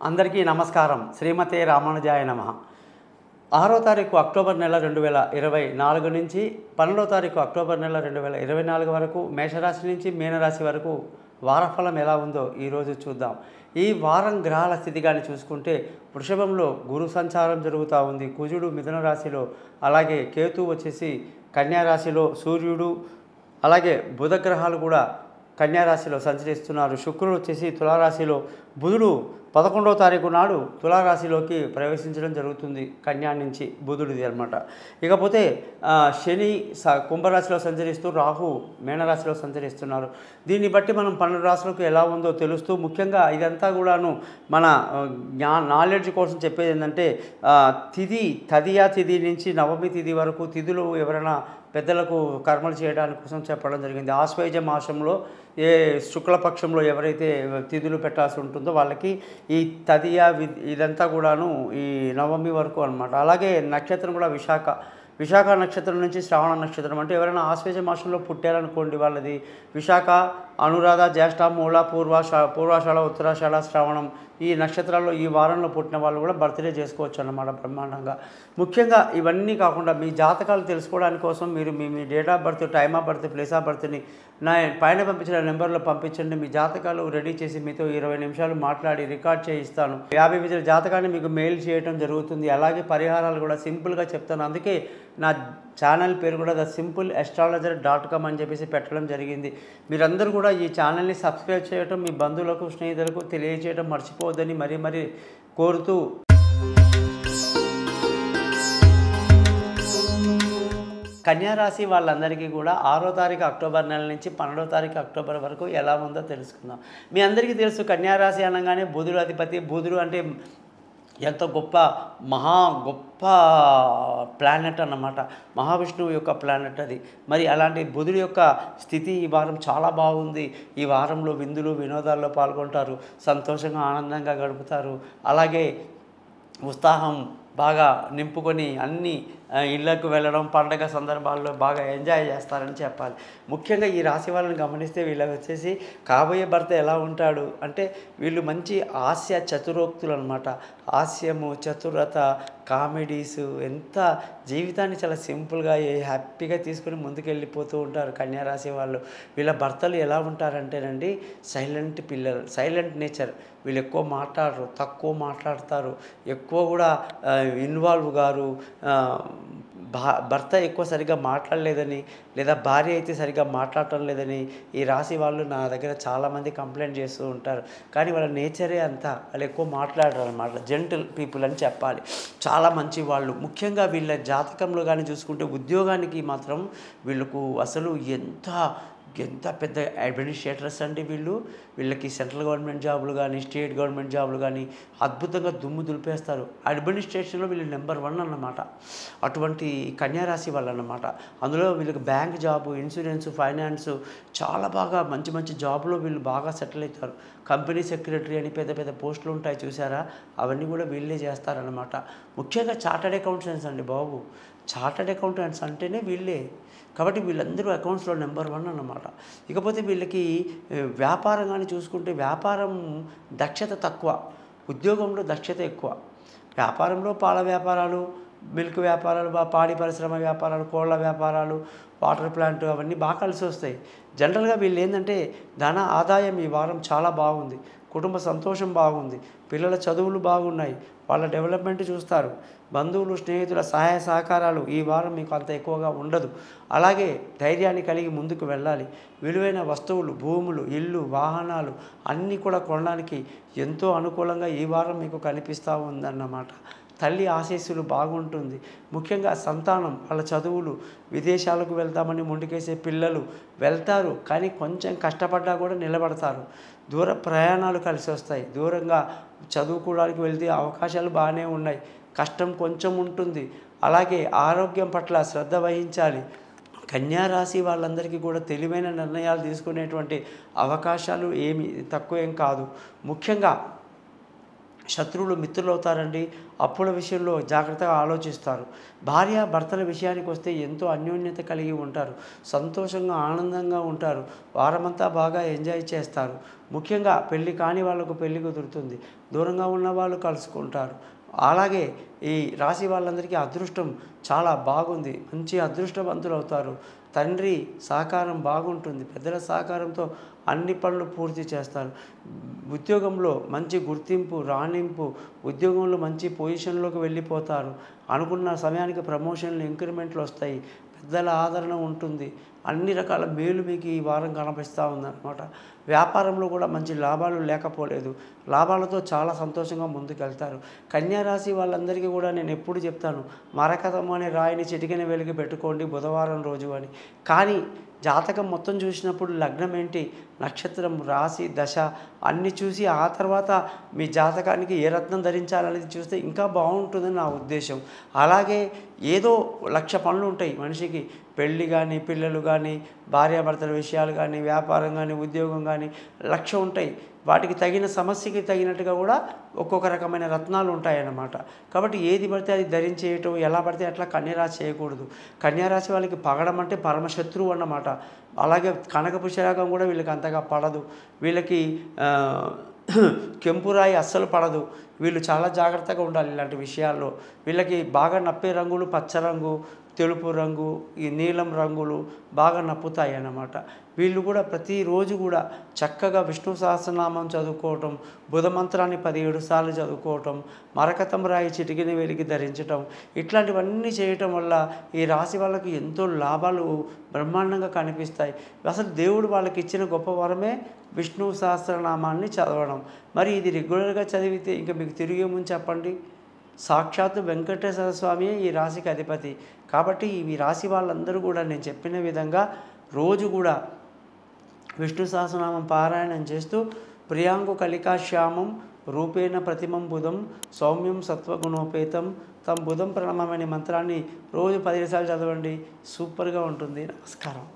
అందరికీ నమస్కారం. శ్రీమతే రామానుజాయ నమః. 6వ తారీఖు అక్టోబర్ నెల 2024 నుంచి 12వ తారీఖు అక్టోబర్ నెల 2024 వరకు మేషరాశి నుంచి మీనరాశి వరకు వారఫలం ఎలా ఉందో ఈరోజు చూద్దాం. ఈ వారం గ్రహాల స్థితి కానీ చూసుకుంటే వృషభంలో గురు సంచారం జరుగుతూ ఉంది. కుజుడు మిథున రాశిలో, అలాగే కేతు వచ్చేసి కన్యా రాశిలో, సూర్యుడు అలాగే బుధ గ్రహాలు కూడా కన్యా రాశిలో సంచరిస్తున్నారు. శుక్రుడు వచ్చేసి తులారాశిలో, బుధుడు 11వ తారీఖు నాడు తులారాశిలోకి ప్రవేశించడం జరుగుతుంది. కన్యా నుంచి బుధుడిది అనమాట. ఇకపోతే శని కుంభరాశిలో సంచరిస్తూ, రాహు మీనరాశిలో సంచరిస్తున్నారు. దీన్ని బట్టి మనం 12 రాశులకు ఎలా ఉందో తెలుస్తూ, ముఖ్యంగా ఇదంతా కూడాను మన నాలెడ్జ్ కోసం చెప్పేది ఏంటంటే తదియా తిథి నుంచి నవమి తిథి వరకు తిథులు ఎవరైనా పెద్దలకు కర్మలు చేయడానికి కోసం చెప్పడం జరిగింది. ఆశ్వయుజ మాసంలో శుక్లపక్షంలో ఎవరైతే తిథులు పెట్టాల్సి ఉంటుందో వాళ్ళకి ఈ తదియా ఇదంతా కూడాను ఈ నవమి వరకు అనమాట. అలాగే నక్షత్రం కూడా విశాఖ నక్షత్రం నుంచి శ్రావణ నక్షత్రం, అంటే ఎవరైనా ఆశ్వేజ మాసంలో పుట్టారనుకోండి వాళ్ళది విశాఖ, అనురాధ, జ్యేష్ఠ, మూల, పూర్వాషాఢ, ఉత్తరాషాఢ, శ్రావణం ఈ నక్షత్రాల్లో ఈ వారంలో పుట్టిన వాళ్ళు కూడా బర్త్డే చేసుకోవచ్చు అన్నమాట బ్రహ్మాండంగా. ముఖ్యంగా ఇవన్నీ కాకుండా మీ జాతకాలు తెలుసుకోవడానికి కోసం మీరు మీ date of birth, time of birth, place of బర్త్ని పైన పంపించిన నెంబర్లో పంపించండి. మీ జాతకాలు రెడీ చేసి మీతో 20 నిమిషాలు మాట్లాడి రికార్డ్ చేయిస్తాను. 50 పేజీల జాతకాన్ని మీకు మెయిల్ చేయడం జరుగుతుంది. అలాగే పరిహారాలు కూడా సింపుల్గా చెప్తాను. అందుకే నా ఛానల్ పేరు కూడా thesimple.astrologer.com అని చెప్పేసి పెట్టడం జరిగింది. మీరందరూ కూడా ఈ ఛానల్ని సబ్స్క్రైబ్ చేయడం, మీ బంధువులకు స్నేహితులకు తెలియజేయడం మర్చిపోవద్దని మరీ కోరుతూ, కన్యారాశి వాళ్ళందరికీ కూడా 6వ తారీఖు అక్టోబర్ నెల నుంచి 12వ తారీఖు అక్టోబర్ వరకు ఎలా ఉందో తెలుసుకుందాం. మీ అందరికీ తెలుసు కన్యారాశి అనగానే బుధుడు అధిపతి. బుధుడు అంటే ఎంతో గొప్ప ప్లానెట్ అన్నమాట. మహావిష్ణువు యొక్క ప్లానెట్ అది. మరి అలాంటి బుధుడి యొక్క స్థితి ఈ వారం చాలా బాగుంది. ఈ వారంలో విందులు వినోదాల్లో పాల్గొంటారు, సంతోషంగా ఆనందంగా గడుపుతారు. అలాగే ఉత్సాహం బాగా నింపుకొని అన్ని ఇళ్లకు వెళ్ళడం, పండగ సందర్భాల్లో బాగా ఎంజాయ్ చేస్తారని చెప్పాలి. ముఖ్యంగా ఈ రాశి వాళ్ళని గమనిస్తే వీళ్ళకి వచ్చేసి కాబోయే భర్త ఎలా ఉంటాడు అంటే వీళ్ళు మంచి హాస్య చతురోక్తులు అనమాట. హాస్యము, చతురత, కామెడీసు, ఎంత జీవితాన్ని చాలా సింపుల్గా హ్యాపీగా తీసుకుని ముందుకెళ్ళిపోతూ ఉంటారు కన్యారాశి వాళ్ళు. వీళ్ళ భర్తలు ఎలా ఉంటారంటేనండి సైలెంట్ పిల్లలు, సైలెంట్ నేచర్. వీళ్ళు ఎక్కువ మాట్లాడరు, తక్కువ మాట్లాడతారు, ఎక్కువ కూడా ఇన్వాల్వ్ గారు. భర్త ఎక్కువ సరిగ్గా మాట్లాడలేదని, లేదా భార్య అయితే సరిగ్గా మాట్లాడటం లేదని ఈ రాశి వాళ్ళు నా దగ్గర చాలామంది కంప్లైంట్ చేస్తూ ఉంటారు. కానీ వాళ్ళ నేచరే అంతా, వాళ్ళు ఎక్కువ మాట్లాడరు అనమాట. జెంటిల్ పీపుల్ అని చెప్పాలి, చాలా మంచి వాళ్ళు. ముఖ్యంగా వీళ్ళ జాతకంలో కానీ చూసుకుంటే ఉద్యోగానికి మాత్రం వీళ్ళకు అసలు ఎంత పెద్ద అడ్మినిస్ట్రేటర్స్ అండి వీళ్ళకి సెంట్రల్ గవర్నమెంట్ జాబులు కానీ, స్టేట్ గవర్నమెంట్ జాబులు కానీ అద్భుతంగా దుమ్ము దులిపేస్తారు. అడ్మినిస్ట్రేషన్లో వీళ్ళు నెంబర్ 1 అన్నమాట. అటువంటి కన్యారాశి వాళ్ళు అన్నమాట. అందులో వీళ్ళకి బ్యాంక్ జాబు, ఇన్సూరెన్స్, ఫైనాన్స్ చాలా బాగా మంచి జాబులో వీళ్ళు బాగా సెటిల్ అవుతారు. కంపెనీ సెక్రటరీ అని పెద్ద పోస్టులు ఉంటాయి చూసారా, అవన్నీ కూడా వీళ్ళే చేస్తారనమాట. ముఖ్యంగా చార్టర్డ్ అకౌంటెంట్స్ అండి బాబు. చార్టర్డ్ అకౌంటెంట్స్ అంటేనే వీళ్ళే. కాబట్టి వీళ్ళందరూ అకౌంట్స్లో నెంబర్ 1 అన్నమాట. ఇకపోతే వీళ్ళకి వ్యాపారం కానీ చూసుకుంటే వ్యాపారం దక్షత తక్కువ, ఉద్యోగంలో దక్షత ఎక్కువ. వ్యాపారంలో పాల వ్యాపారాలు, మిల్క్ వ్యాపారాలు, పాడి పరిశ్రమ వ్యాపారాలు, కోళ్ళ వ్యాపారాలు, వాటర్ ప్లాంట్ అవన్నీ బాగా కలిసి వస్తాయి. జనరల్గా వీళ్ళు ఏంటంటే ధన ఆదాయం ఈ వారం చాలా బాగుంది. కుటుంబ సంతోషం బాగుంది. పిల్లల చదువులు బాగున్నాయి, వాళ్ళ డెవలప్మెంట్ చూస్తారు. బంధువులు, స్నేహితుల సహాయ సహకారాలు ఈ వారం మీకు అంత ఎక్కువగా ఉండదు. అలాగే ధైర్యాన్ని కలిగి ముందుకు వెళ్ళాలి. విలువైన వస్తువులు, భూములు, ఇల్లు, వాహనాలు అన్నీ కూడా కొనడానికి ఎంతో అనుకూలంగా ఈ వారం మీకు కనిపిస్తూ ఉందన్నమాట. తల్లి ఆశీస్సులు బాగుంటుంది. ముఖ్యంగా సంతానం, వాళ్ళ చదువులు, విదేశాలకు వెళ్తామని ముందుకేసే పిల్లలు వెళ్తారు, కానీ కొంచెం కష్టపడ్డా కూడా నిలబడతారు. దూర ప్రయాణాలు కలిసి వస్తాయి. దూరంగా చదువుకోవడానికి వెళ్తే అవకాశాలు బాగానే ఉన్నాయి, కష్టం కొంచెం ఉంటుంది. అలాగే ఆరోగ్యం పట్ల శ్రద్ధ వహించాలి. కన్యారాశి వాళ్ళందరికీ కూడా తెలివైన నిర్ణయాలు తీసుకునేటువంటి అవకాశాలు తక్కువేం కాదు. ముఖ్యంగా శత్రువులు మిత్రులు అవుతారండి. అప్పుల విషయంలో జాగ్రత్తగా ఆలోచిస్తారు. భార్య భర్తల విషయానికి వస్తే ఎంతో అన్యోన్యత కలిగి ఉంటారు. సంతోషంగా ఆనందంగా ఉంటారు. వారమంతా బాగా ఎంజాయ్ చేస్తారు. ముఖ్యంగా పెళ్ళి కాని వాళ్ళకు పెళ్ళి కుదురుతుంది. దూరంగా ఉన్న వాళ్ళు కలుసుకుంటారు. అలాగే ఈ రాశి వాళ్ళందరికీ అదృష్టం చాలా బాగుంది. మంచి అదృష్టవంతులు అవుతారు. తండ్రి సహకారం బాగుంటుంది. పెద్దల సహకారంతో అన్ని పనులు పూర్తి చేస్తారు. ఉద్యోగంలో మంచి గుర్తింపు, రాణింపు, ఉద్యోగంలో మంచి పొజిషన్లోకి వెళ్ళిపోతారు. అనుకున్న సమయానికి ప్రమోషన్లు, ఇంక్రిమెంట్లు వస్తాయి. పెద్దల ఆదరణ ఉంటుంది. అన్ని రకాల మేలు మీకు ఈ వారం కనిపిస్తూ ఉందన్నమాట. వ్యాపారంలో కూడా మంచి లాభాలు లేకపోలేదు. లాభాలతో చాలా సంతోషంగా ముందుకెళ్తారు. కన్యా రాశి వాళ్ళందరికీ కూడా నేను ఎప్పుడు చెప్తాను, మరకతం అనే రాయిని చిటికెన వెలికి పెట్టుకోండి బుధవారం రోజు అని. కానీ జాతకం మొత్తం చూసినప్పుడు లగ్నం ఏంటి, నక్షత్రం, రాశి, దశ అన్నీ చూసి ఆ తర్వాత మీ జాతకానికి ఏ రత్నం ధరించాలనేది చూస్తే ఇంకా బాగుంటుందని నా ఉద్దేశం. అలాగే ఏదో 1,00,000 పనులు ఉంటాయి మనిషికి. పెళ్ళి కానీ, పిల్లలు కానీ, భార్యాభర్తల విషయాలు కానీ, వ్యాపారం కానీ, ఉద్యోగం కానీ 1,00,000 ఉంటాయి. వాటికి తగిన సమస్యకి తగినట్టుగా కూడా ఒక్కొక్క రకమైన రత్నాలు ఉంటాయన్నమాట. కాబట్టి ఏది పడితే అది ధరించేయటం, ఎలా పడితే అట్లా కన్యరాశి చేయకూడదు. కన్యారాశి వాళ్ళకి పగడం అంటే పరమశత్రువు అన్నమాట. అలాగే కనక పుష్యరాగం కూడా వీళ్ళకి అంతగా పడదు. వీళ్ళకి కెంపురాయి అస్సలు పడదు. వీళ్ళు చాలా జాగ్రత్తగా ఉండాలి ఇలాంటి విషయాల్లో. వీళ్ళకి బాగా నప్పే రంగులు పచ్చ రంగు, తెలుపు రంగు, ఈ నీలం రంగులు బాగా నప్పుతాయి అన్నమాట. వీళ్ళు కూడా ప్రతిరోజు కూడా చక్కగా విష్ణు సహస్రనామం చదువుకోవటం, బుధ మంత్రాన్ని 17 సార్లు చదువుకోవటం, మరకతం రాయి చిటికిన వేలికి ధరించటం, ఇట్లాంటివన్నీ చేయటం వల్ల ఈ రాశి వాళ్ళకి ఎంతో లాభాలు బ్రహ్మాండంగా కనిపిస్తాయి. అసలు దేవుడు వాళ్ళకి ఇచ్చిన గొప్ప వరమే విష్ణు సహస్రనామాన్ని చదవడం. మరి ఇది రెగ్యులర్గా చదివితే ఇంకా మీకు తిరిగేముందు చెప్పండి. సాక్షాత్తు వెంకటేశ్వర స్వామియే ఈ రాశికి అధిపతి. కాబట్టి ఈ రాశి వాళ్ళందరూ కూడా నేను చెప్పిన విధంగా రోజు కూడా విష్ణు సహస్రనామం పారాయణం చేస్తూ ప్రియాంగు కలికాశ్యామం రూపేణ ప్రతిమం బుధం సౌమ్యం సత్వగుణోపేతం తం బుధం ప్రణమం అనే మంత్రాన్ని రోజు 10 సార్లు చదవండి. సూపర్గా ఉంటుంది. నమస్కారం.